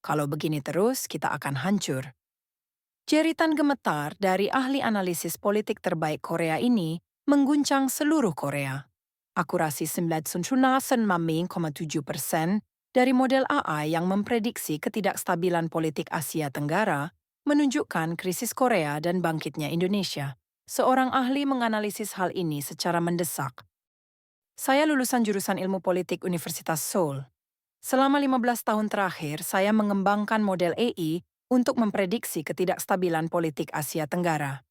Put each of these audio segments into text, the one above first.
Kalau begini terus, kita akan hancur. Jeritan gemetar dari ahli analisis politik terbaik Korea ini mengguncang seluruh Korea. Akurasi 99,7% dari model AI yang memprediksi ketidakstabilan politik Asia Tenggara menunjukkan krisis Korea dan bangkitnya Indonesia. Seorang ahli menganalisis hal ini secara mendesak. Saya lulusan jurusan Ilmu Politik Universitas Seoul. Selama 15 tahun terakhir, saya mengembangkan model AI untuk memprediksi ketidakstabilan politik Asia Tenggara.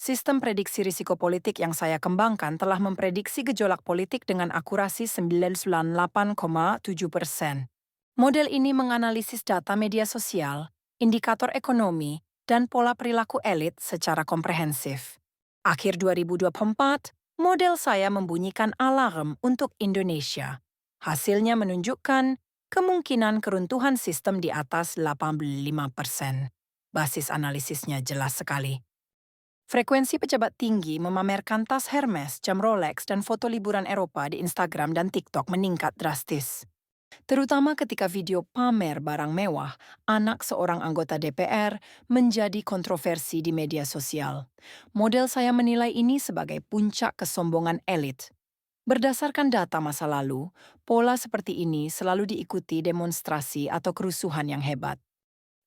Sistem prediksi risiko politik yang saya kembangkan telah memprediksi gejolak politik dengan akurasi 98,7%. Model ini menganalisis data media sosial, indikator ekonomi, dan pola perilaku elit secara komprehensif. Akhir 2024, model saya membunyikan alarm untuk Indonesia. Hasilnya menunjukkan kemungkinan keruntuhan sistem di atas 85%. Basis analisisnya jelas sekali. Frekuensi pejabat tinggi memamerkan tas Hermes, jam Rolex, dan foto liburan Eropa di Instagram dan TikTok meningkat drastis. Terutama ketika video pamer barang mewah, anak seorang anggota DPR menjadi kontroversi di media sosial. Model saya menilai ini sebagai puncak kesombongan elit. Berdasarkan data masa lalu, pola seperti ini selalu diikuti demonstrasi atau kerusuhan yang hebat.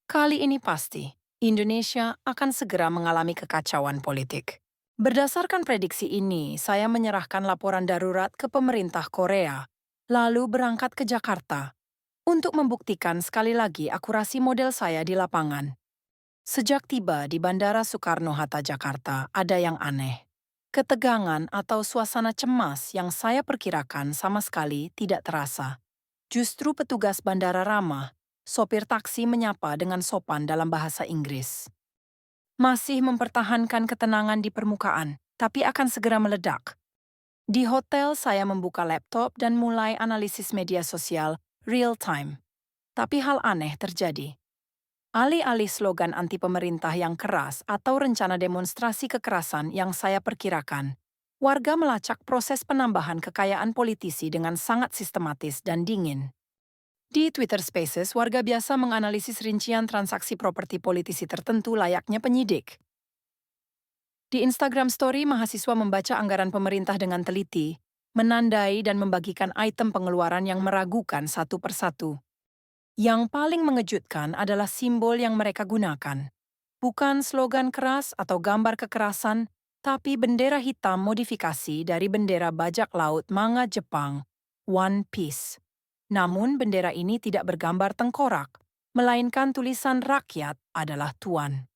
Kali ini pasti, Indonesia akan segera mengalami kekacauan politik. Berdasarkan prediksi ini, saya menyerahkan laporan darurat ke pemerintah Korea, lalu berangkat ke Jakarta untuk membuktikan sekali lagi akurasi model saya di lapangan. Sejak tiba di Bandara Soekarno-Hatta, Jakarta, ada yang aneh. Ketegangan atau suasana cemas yang saya perkirakan sama sekali tidak terasa. Justru petugas bandara ramah, sopir taksi menyapa dengan sopan dalam bahasa Inggris. Masih mempertahankan ketenangan di permukaan, tapi akan segera meledak. Di hotel saya membuka laptop dan mulai analisis media sosial real time. Tapi hal aneh terjadi. Alih-alih slogan anti pemerintah yang keras atau rencana demonstrasi kekerasan yang saya perkirakan, warga melacak proses penambahan kekayaan politisi dengan sangat sistematis dan dingin. Di Twitter Spaces, warga biasa menganalisis rincian transaksi properti politisi tertentu layaknya penyidik. Di Instagram Story, mahasiswa membaca anggaran pemerintah dengan teliti, menandai dan membagikan item pengeluaran yang meragukan satu persatu. Yang paling mengejutkan adalah simbol yang mereka gunakan. Bukan slogan keras atau gambar kekerasan, tapi bendera hitam modifikasi dari bendera bajak laut manga Jepang, One Piece. Namun bendera ini tidak bergambar tengkorak, melainkan tulisan rakyat adalah tuan.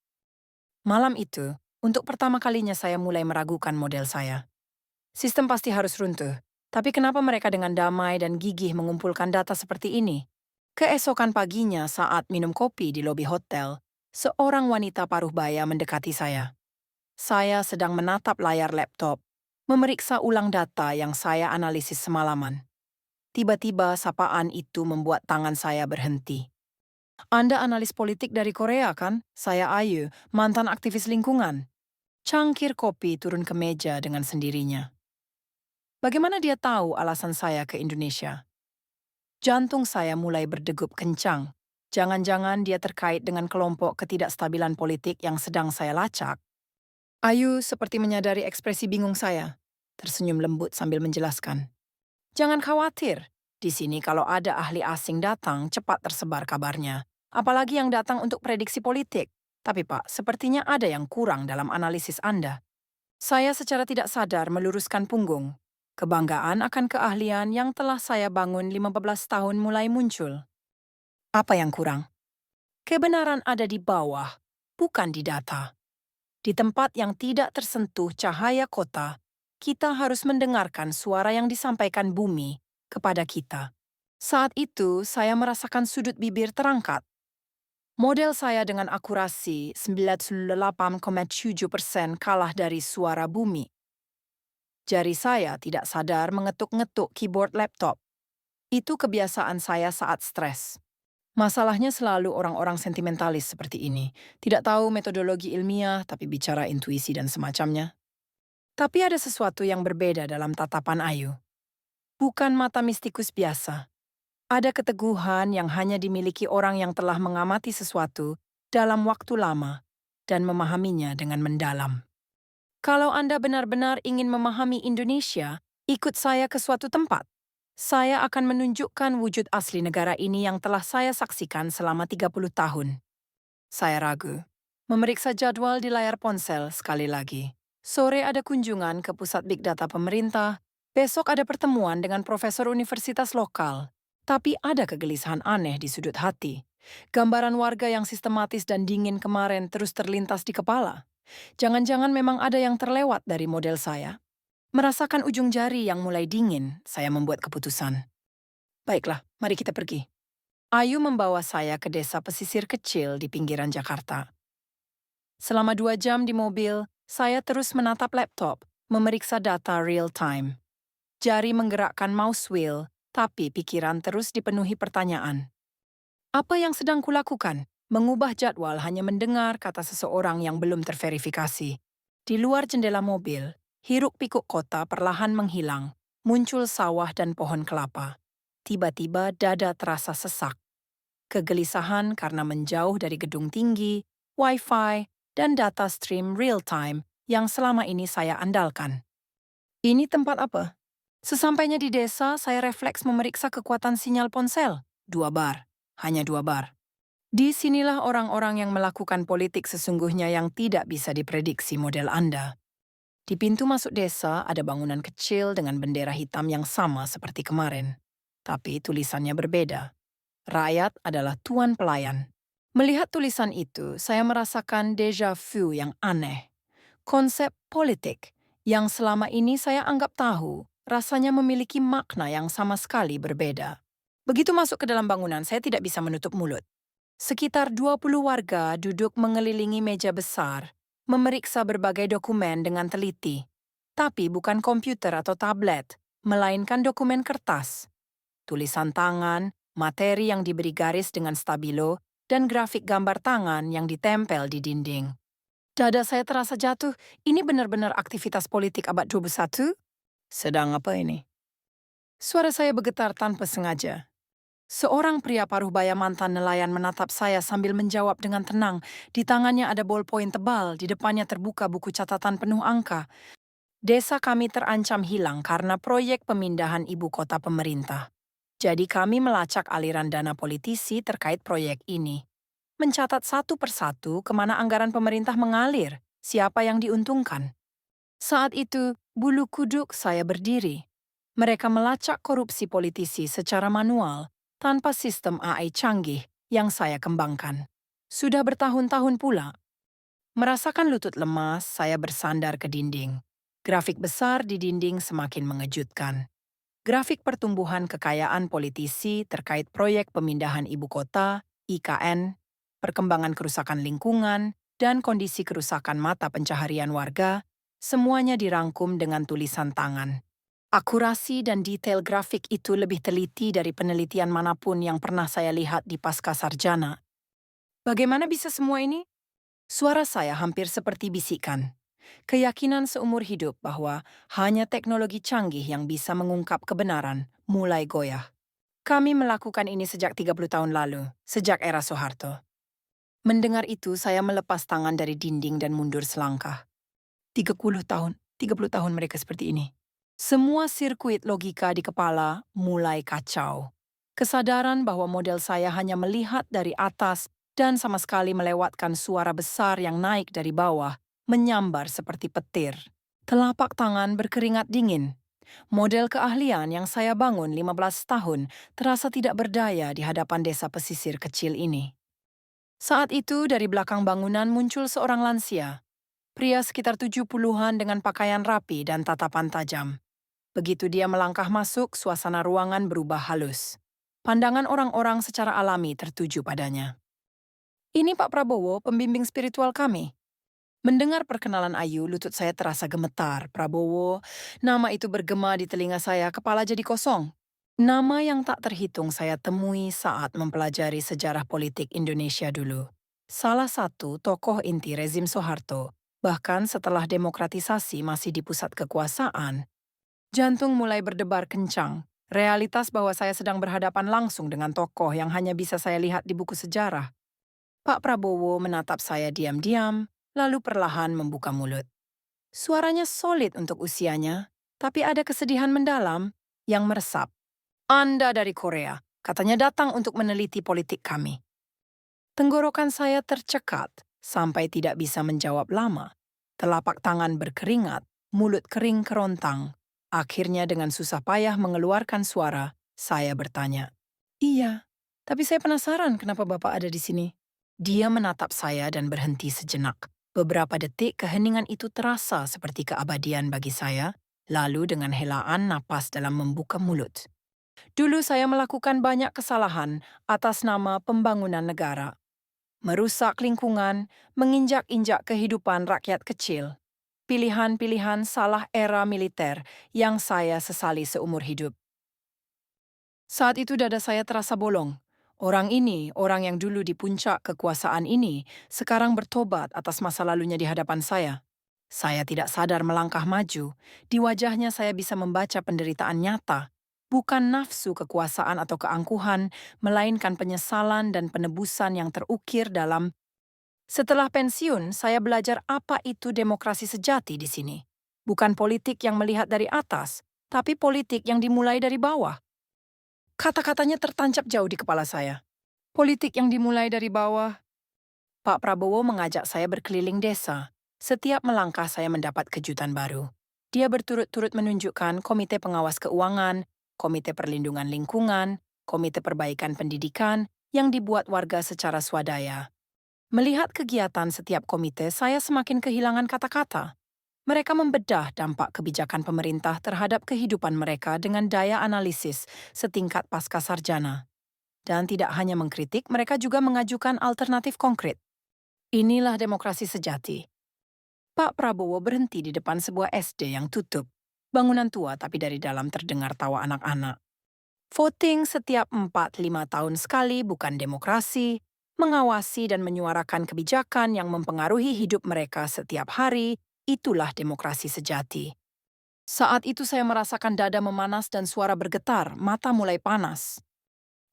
Malam itu, untuk pertama kalinya saya mulai meragukan model saya. Sistem pasti harus runtuh, tapi kenapa mereka dengan damai dan gigih mengumpulkan data seperti ini? Keesokan paginya saat minum kopi di lobi hotel, seorang wanita paruh baya mendekati saya. Saya sedang menatap layar laptop, memeriksa ulang data yang saya analisis semalaman. Tiba-tiba sapaan itu membuat tangan saya berhenti. Anda analis politik dari Korea kan? Saya Ayu, mantan aktivis lingkungan. Cangkir kopi turun ke meja dengan sendirinya. Bagaimana dia tahu alasan saya ke Indonesia? Jantung saya mulai berdegup kencang. Jangan-jangan dia terkait dengan kelompok ketidakstabilan politik yang sedang saya lacak. Ayu seperti menyadari ekspresi bingung saya. Tersenyum lembut sambil menjelaskan. Jangan khawatir, di sini kalau ada ahli asing datang, cepat tersebar kabarnya. Apalagi yang datang untuk prediksi politik. Tapi Pak, sepertinya ada yang kurang dalam analisis Anda. Saya secara tidak sadar meluruskan punggung. Kebanggaan akan keahlian yang telah saya bangun 15 tahun mulai muncul. Apa yang kurang? Kebenaran ada di bawah, bukan di data. Di tempat yang tidak tersentuh cahaya kota, kita harus mendengarkan suara yang disampaikan bumi kepada kita. Saat itu, saya merasakan sudut bibir terangkat. Model saya dengan akurasi 98,7% kalah dari suara bumi. Jari saya tidak sadar mengetuk-ngetuk keyboard laptop. Itu kebiasaan saya saat stres. Masalahnya selalu orang-orang sentimentalis seperti ini. Tidak tahu metodologi ilmiah, tapi bicara intuisi dan semacamnya. Tapi ada sesuatu yang berbeda dalam tatapan Ayu. Bukan mata mistikus biasa. Ada keteguhan yang hanya dimiliki orang yang telah mengamati sesuatu dalam waktu lama dan memahaminya dengan mendalam. Kalau Anda benar-benar ingin memahami Indonesia, ikut saya ke suatu tempat. Saya akan menunjukkan wujud asli negara ini yang telah saya saksikan selama 30 tahun. Saya ragu. Memeriksa jadwal di layar ponsel sekali lagi. Sore ada kunjungan ke pusat Big Data pemerintah. Besok ada pertemuan dengan profesor universitas lokal. Tapi ada kegelisahan aneh di sudut hati. Gambaran warga yang sistematis dan dingin kemarin terus terlintas di kepala. Jangan-jangan memang ada yang terlewat dari model saya. Merasakan ujung jari yang mulai dingin, saya membuat keputusan. Baiklah, mari kita pergi. Ayu membawa saya ke desa pesisir kecil di pinggiran Jakarta. Selama 2 jam di mobil, saya terus menatap laptop, memeriksa data real time. Jari menggerakkan mouse wheel, tapi pikiran terus dipenuhi pertanyaan. Apa yang sedang kulakukan? Mengubah jadwal hanya mendengar kata seseorang yang belum terverifikasi. Di luar jendela mobil, hiruk-pikuk kota perlahan menghilang. Muncul sawah dan pohon kelapa. Tiba-tiba dada terasa sesak. Kegelisahan karena menjauh dari gedung tinggi, wifi, dan data stream real-time yang selama ini saya andalkan. Ini tempat apa? Sesampainya di desa, saya refleks memeriksa kekuatan sinyal ponsel. 2 bar. Hanya 2 bar. Di sinilah orang-orang yang melakukan politik sesungguhnya yang tidak bisa diprediksi model Anda. Di pintu masuk desa ada bangunan kecil dengan bendera hitam yang sama seperti kemarin. Tapi tulisannya berbeda. Rakyat adalah tuan pelayan. Melihat tulisan itu, saya merasakan déjà vu yang aneh. Konsep politik yang selama ini saya anggap tahu, rasanya memiliki makna yang sama sekali berbeda. Begitu masuk ke dalam bangunan, saya tidak bisa menutup mulut. Sekitar 20 warga duduk mengelilingi meja besar, memeriksa berbagai dokumen dengan teliti. Tapi bukan komputer atau tablet, melainkan dokumen kertas. Tulisan tangan, materi yang diberi garis dengan stabilo, dan grafik gambar tangan yang ditempel di dinding. Dada saya terasa jatuh, ini benar-benar aktivitas politik abad 21? Sedang apa ini? Suara saya bergetar tanpa sengaja. Seorang pria paruh baya mantan nelayan menatap saya sambil menjawab dengan tenang. Di tangannya ada ballpoint tebal, di depannya terbuka buku catatan penuh angka. Desa kami terancam hilang karena proyek pemindahan ibu kota pemerintah. Jadi kami melacak aliran dana politisi terkait proyek ini. Mencatat satu persatu kemana anggaran pemerintah mengalir, siapa yang diuntungkan. Saat itu, bulu kuduk saya berdiri. Mereka melacak korupsi politisi secara manual, tanpa sistem AI canggih yang saya kembangkan. Sudah bertahun-tahun pula. Merasakan lutut lemas, saya bersandar ke dinding. Grafik besar di dinding semakin mengejutkan. Grafik pertumbuhan kekayaan politisi terkait proyek pemindahan ibu kota, IKN, perkembangan kerusakan lingkungan, dan kondisi kerusakan mata pencaharian warga, semuanya dirangkum dengan tulisan tangan. Akurasi dan detail grafik itu lebih teliti dari penelitian manapun yang pernah saya lihat di pasca sarjana. Bagaimana bisa semua ini? Suara saya hampir seperti bisikan. Keyakinan seumur hidup bahwa hanya teknologi canggih yang bisa mengungkap kebenaran mulai goyah. Kami melakukan ini sejak 30 tahun lalu, sejak era Soeharto. Mendengar itu, saya melepas tangan dari dinding dan mundur selangkah. 30 tahun mereka seperti ini. Semua sirkuit logika di kepala mulai kacau. Kesadaran bahwa model saya hanya melihat dari atas dan sama sekali melewatkan suara besar yang naik dari bawah, menyambar seperti petir. Telapak tangan berkeringat dingin. Model keahlian yang saya bangun 15 tahun terasa tidak berdaya di hadapan desa pesisir kecil ini. Saat itu dari belakang bangunan muncul seorang lansia. Pria sekitar 70-an dengan pakaian rapi dan tatapan tajam. Begitu dia melangkah masuk, suasana ruangan berubah halus. Pandangan orang-orang secara alami tertuju padanya. Ini Pak Prabowo, pembimbing spiritual kami. Mendengar perkenalan Ayu, lutut saya terasa gemetar. Prabowo, nama itu bergema di telinga saya, kepala jadi kosong. Nama yang tak terhitung saya temui saat mempelajari sejarah politik Indonesia dulu. Salah satu tokoh inti rezim Soeharto, bahkan setelah demokratisasi masih di pusat kekuasaan. Jantung mulai berdebar kencang, Realitas bahwa saya sedang berhadapan langsung dengan tokoh yang hanya bisa saya lihat di buku sejarah. Pak Prabowo menatap saya diam-diam, lalu perlahan membuka mulut. Suaranya solid untuk usianya, tapi ada kesedihan mendalam yang meresap. Anda dari Korea, katanya datang untuk meneliti politik kami. Tenggorokan saya tercekat sampai tidak bisa menjawab lama. Telapak tangan berkeringat, mulut kering kerontang. Akhirnya dengan susah payah mengeluarkan suara, saya bertanya. Iya, tapi saya penasaran kenapa Bapak ada di sini. Dia menatap saya dan berhenti sejenak. Beberapa detik keheningan itu terasa seperti keabadian bagi saya, lalu dengan helaan napas dalam membuka mulut. Dulu saya melakukan banyak kesalahan atas nama pembangunan negara. Merusak lingkungan, menginjak-injak kehidupan rakyat kecil. Pilihan-pilihan salah era militer yang saya sesali seumur hidup. Saat itu dada saya terasa bolong. Orang ini, orang yang dulu di puncak kekuasaan ini, sekarang bertobat atas masa lalunya di hadapan saya. Saya tidak sadar melangkah maju. Di wajahnya saya bisa membaca penderitaan nyata. Bukan nafsu kekuasaan atau keangkuhan, melainkan penyesalan dan penebusan yang terukir dalam. Setelah pensiun, saya belajar apa itu demokrasi sejati di sini. Bukan politik yang melihat dari atas, tapi politik yang dimulai dari bawah. Kata-katanya tertancap jauh di kepala saya. Politik yang dimulai dari bawah. Pak Prabowo mengajak saya berkeliling desa. Setiap melangkah saya mendapat kejutan baru. Dia berturut-turut menunjukkan Komite Pengawas Keuangan, Komite Perlindungan Lingkungan, Komite Perbaikan Pendidikan yang dibuat warga secara swadaya. Melihat kegiatan setiap komite, saya semakin kehilangan kata-kata. Mereka membedah dampak kebijakan pemerintah terhadap kehidupan mereka dengan daya analisis setingkat pascasarjana. Dan tidak hanya mengkritik, mereka juga mengajukan alternatif konkret. Inilah demokrasi sejati. Pak Prabowo berhenti di depan sebuah SD yang tutup. Bangunan tua tapi dari dalam terdengar tawa anak-anak. Voting setiap 4-5 tahun sekali bukan demokrasi, mengawasi dan menyuarakan kebijakan yang mempengaruhi hidup mereka setiap hari, itulah demokrasi sejati. Saat itu saya merasakan dada memanas dan suara bergetar, mata mulai panas.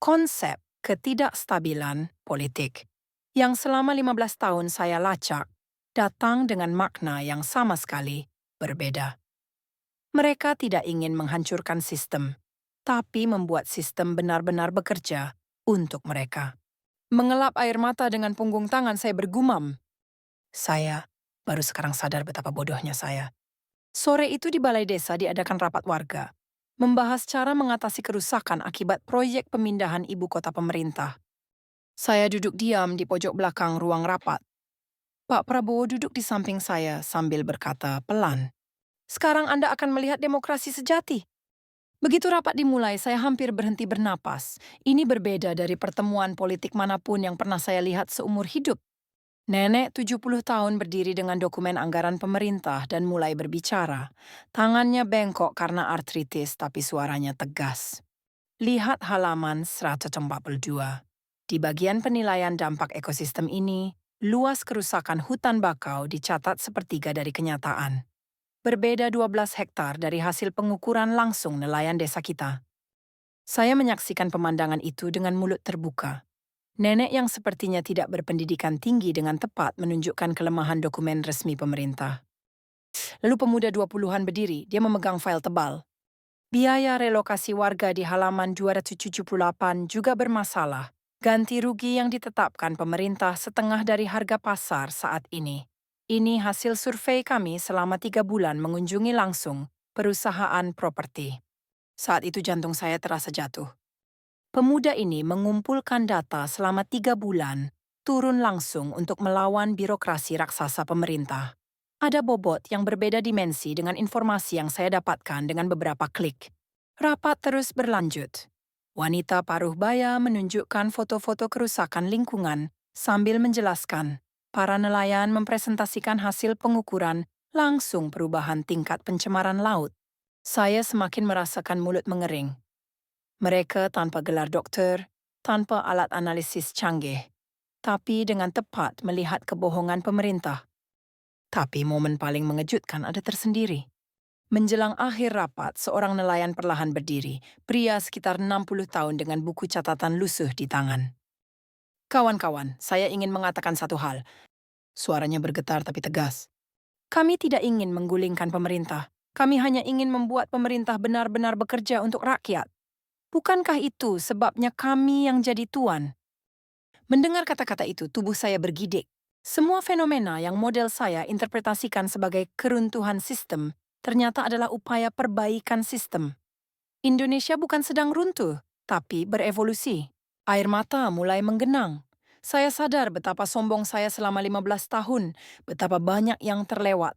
Konsep ketidakstabilan politik yang selama 15 tahun saya lacak datang dengan makna yang sama sekali berbeda. Mereka tidak ingin menghancurkan sistem, tapi membuat sistem benar-benar bekerja untuk mereka. Mengelap air mata dengan punggung tangan saya bergumam. Saya baru sekarang sadar betapa bodohnya saya. Sore itu di balai desa diadakan rapat warga, membahas cara mengatasi kerusakan akibat proyek pemindahan ibu kota pemerintah. Saya duduk diam di pojok belakang ruang rapat. Pak Prabowo duduk di samping saya sambil berkata pelan, "Sekarang Anda akan melihat demokrasi sejati." Begitu rapat dimulai, saya hampir berhenti bernapas. Ini berbeda dari pertemuan politik manapun yang pernah saya lihat seumur hidup. Nenek 70 tahun berdiri dengan dokumen anggaran pemerintah dan mulai berbicara. Tangannya bengkok karena artritis, tapi suaranya tegas. Lihat halaman 142. Di bagian penilaian dampak ekosistem ini, luas kerusakan hutan bakau dicatat sepertiga dari kenyataan. Berbeda 12 hektar dari hasil pengukuran langsung nelayan desa kita. Saya menyaksikan pemandangan itu dengan mulut terbuka. Nenek yang sepertinya tidak berpendidikan tinggi dengan tepat menunjukkan kelemahan dokumen resmi pemerintah. Lalu pemuda 20-an berdiri, dia memegang file tebal. Biaya relokasi warga di halaman 278 juga bermasalah. Ganti rugi yang ditetapkan pemerintah setengah dari harga pasar saat ini. Ini hasil survei kami selama 3 bulan mengunjungi langsung perusahaan properti. Saat itu jantung saya terasa jatuh. Pemuda ini mengumpulkan data selama 3 bulan, turun langsung untuk melawan birokrasi raksasa pemerintah. Ada bobot yang berbeda dimensi dengan informasi yang saya dapatkan dengan beberapa klik. Rapat terus berlanjut. Wanita paruh baya menunjukkan foto-foto kerusakan lingkungan sambil menjelaskan. Para nelayan mempresentasikan hasil pengukuran langsung perubahan tingkat pencemaran laut. Saya semakin merasakan mulut mengering. Mereka tanpa gelar dokter, tanpa alat analisis canggih, tapi dengan tepat melihat kebohongan pemerintah. Tapi momen paling mengejutkan ada tersendiri. Menjelang akhir rapat, seorang nelayan perlahan berdiri, pria sekitar 60 tahun dengan buku catatan lusuh di tangan. Kawan-kawan, saya ingin mengatakan satu hal. Suaranya bergetar tapi tegas. Kami tidak ingin menggulingkan pemerintah. Kami hanya ingin membuat pemerintah benar-benar bekerja untuk rakyat. Bukankah itu sebabnya kami yang jadi tuan? Mendengar kata-kata itu, tubuh saya bergidik. Semua fenomena yang model saya interpretasikan sebagai keruntuhan sistem ternyata adalah upaya perbaikan sistem. Indonesia bukan sedang runtuh, tapi berevolusi. Air mata mulai menggenang. Saya sadar betapa sombong saya selama 15 tahun, betapa banyak yang terlewat.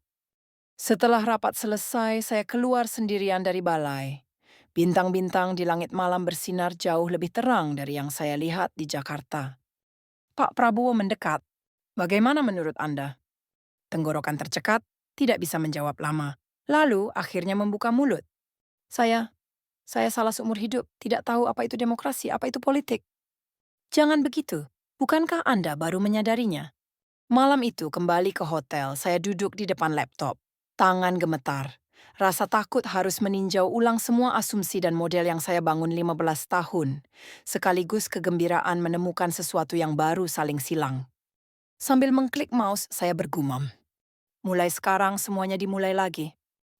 Setelah rapat selesai, saya keluar sendirian dari balai. Bintang-bintang di langit malam bersinar jauh lebih terang dari yang saya lihat di Jakarta. Pak Prabowo mendekat. Bagaimana menurut Anda? Tenggorokan tercekat, tidak bisa menjawab lama. Lalu akhirnya membuka mulut. Saya salah seumur hidup, tidak tahu apa itu demokrasi, apa itu politik. Jangan begitu, bukankah Anda baru menyadarinya? Malam itu kembali ke hotel, saya duduk di depan laptop. Tangan gemetar. Rasa takut harus meninjau ulang semua asumsi dan model yang saya bangun 15 tahun. Sekaligus kegembiraan menemukan sesuatu yang baru saling silang. Sambil mengklik mouse, saya bergumam. Mulai sekarang semuanya dimulai lagi.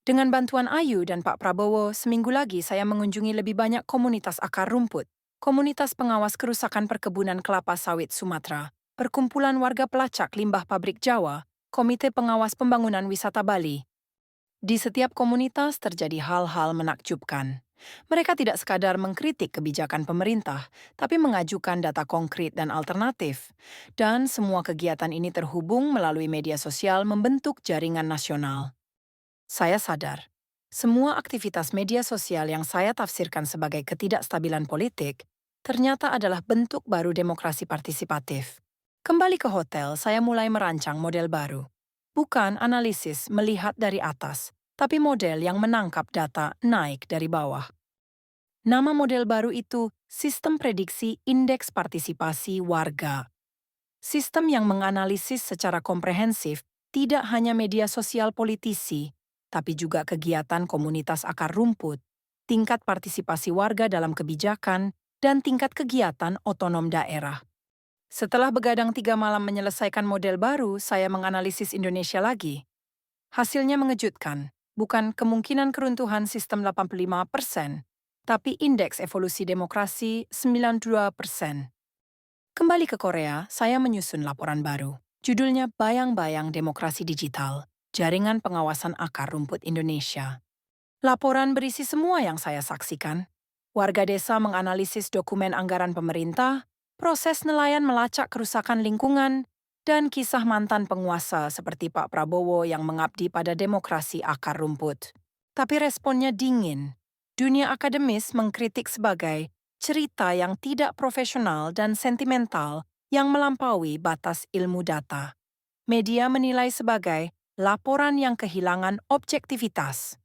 Dengan bantuan Ayu dan Pak Prabowo, seminggu lagi saya mengunjungi lebih banyak komunitas akar rumput, komunitas pengawas kerusakan perkebunan kelapa sawit Sumatera, perkumpulan warga pelacak limbah pabrik Jawa, komite pengawas pembangunan wisata Bali. Di setiap komunitas terjadi hal-hal menakjubkan. Mereka tidak sekadar mengkritik kebijakan pemerintah, tapi mengajukan data konkret dan alternatif. Dan semua kegiatan ini terhubung melalui media sosial membentuk jaringan nasional. Saya sadar, semua aktivitas media sosial yang saya tafsirkan sebagai ketidakstabilan politik ternyata adalah bentuk baru demokrasi partisipatif. Kembali ke hotel, saya mulai merancang model baru. Bukan analisis melihat dari atas, tapi model yang menangkap data naik dari bawah. Nama model baru itu Sistem Prediksi Indeks Partisipasi Warga. Sistem yang menganalisis secara komprehensif tidak hanya media sosial politisi, tapi juga kegiatan komunitas akar rumput, tingkat partisipasi warga dalam kebijakan, dan tingkat kegiatan otonom daerah. Setelah begadang 3 malam menyelesaikan model baru, saya menganalisis Indonesia lagi. Hasilnya mengejutkan, bukan kemungkinan keruntuhan sistem 85%, tapi indeks evolusi demokrasi 92%. Kembali ke Korea, saya menyusun laporan baru. Judulnya Bayang-Bayang Demokrasi Digital, Jaringan Pengawasan Akar Rumput Indonesia. Laporan berisi semua yang saya saksikan. Warga desa menganalisis dokumen anggaran pemerintah, proses nelayan melacak kerusakan lingkungan, dan kisah mantan penguasa seperti Pak Prabowo yang mengabdi pada demokrasi akar rumput. Tapi responnya dingin. Dunia akademis mengkritik sebagai cerita yang tidak profesional dan sentimental yang melampaui batas ilmu data. Media menilai sebagai laporan yang kehilangan objektivitas.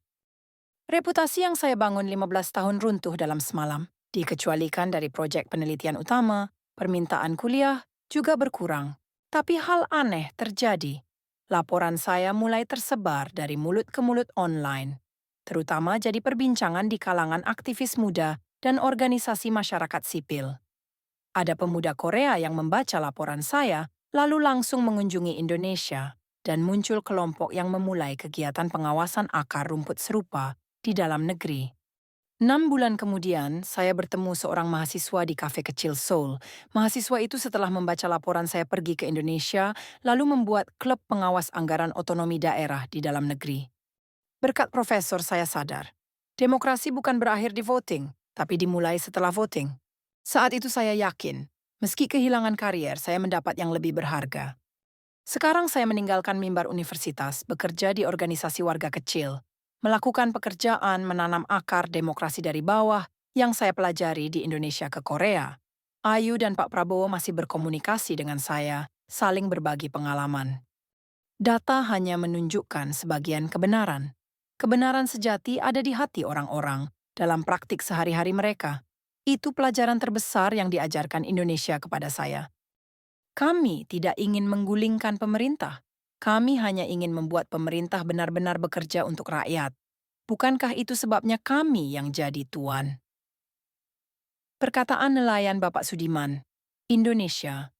Reputasi yang saya bangun 15 tahun runtuh dalam semalam, dikecualikan dari proyek penelitian utama, permintaan kuliah juga berkurang. Tapi hal aneh terjadi. Laporan saya mulai tersebar dari mulut ke mulut online, terutama jadi perbincangan di kalangan aktivis muda dan organisasi masyarakat sipil. Ada pemuda Korea yang membaca laporan saya, lalu langsung mengunjungi Indonesia, dan muncul kelompok yang memulai kegiatan pengawasan akar rumput serupa di dalam negeri. 6 bulan kemudian, saya bertemu seorang mahasiswa di kafe kecil Seoul. Mahasiswa itu setelah membaca laporan saya pergi ke Indonesia, lalu membuat klub pengawas anggaran otonomi daerah di dalam negeri. Berkat profesor saya sadar, demokrasi bukan berakhir di voting, tapi dimulai setelah voting. Saat itu saya yakin, meski kehilangan karier, saya mendapat yang lebih berharga. Sekarang saya meninggalkan mimbar universitas, bekerja di organisasi warga kecil, melakukan pekerjaan menanam akar demokrasi dari bawah yang saya pelajari di Indonesia ke Korea. Ayu dan Pak Prabowo masih berkomunikasi dengan saya, saling berbagi pengalaman. Data hanya menunjukkan sebagian kebenaran. Kebenaran sejati ada di hati orang-orang dalam praktik sehari-hari mereka. Itu pelajaran terbesar yang diajarkan Indonesia kepada saya. Kami tidak ingin menggulingkan pemerintah. Kami hanya ingin membuat pemerintah benar-benar bekerja untuk rakyat. Bukankah itu sebabnya kami yang jadi tuan? Perkataan nelayan Bapak Sudiman, Indonesia